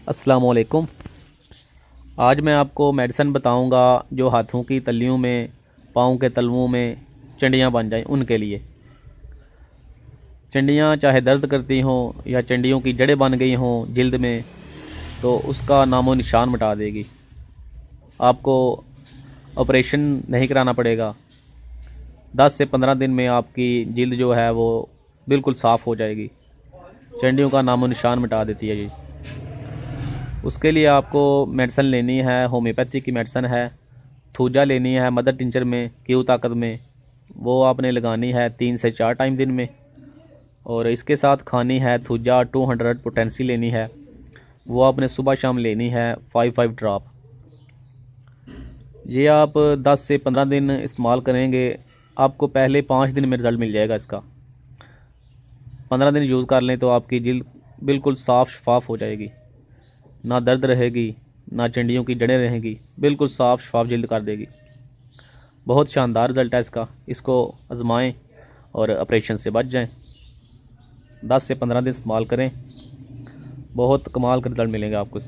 अस्सलाम वालेकुम। आज मैं आपको मेडिसिन बताऊंगा जो हाथों की तलियों में, पाँव के तलवों में चंडियाँ बन जाएं उनके लिए। चंडियाँ चाहे दर्द करती हों या चंडियों की जड़ें बन गई हों जिल्द में, तो उसका नामो निशान मिटा देगी। आपको ऑपरेशन नहीं कराना पड़ेगा। 10 से 15 दिन में आपकी जिल्द जो है वो बिल्कुल साफ़ हो जाएगी। चंडियों का नामो निशान मिटा देती है जी। उसके लिए आपको मेडिसिन लेनी है, होम्योपैथी की मेडिसिन है। थूजा लेनी है मदर टिंचर में, क्यू ताकत में। वो आपने लगानी है 3 से 4 टाइम दिन में। और इसके साथ खानी है थूजा 200 पोटेंसी लेनी है। वो आपने सुबह शाम लेनी है 5 ड्रॉप। ये आप 10 से 15 दिन इस्तेमाल करेंगे। आपको पहले 5 दिन में रिज़ल्ट मिल जाएगा इसका। 15 दिन यूज़ कर लें तो आपकी जिल्द बिल्कुल साफ़ शफाफ हो जाएगी। ना दर्द रहेगी, ना चंडियों की जड़ें रहेंगी, बिल्कुल साफ़ शफाफ जिल्द कर देगी। बहुत शानदार रिज़ल्ट है इसका। इसको आजमाएं और ऑपरेशन से बच जाएं। 10 से 15 दिन इस्तेमाल करें, बहुत कमाल के रिज़ल्ट मिलेंगे आपको।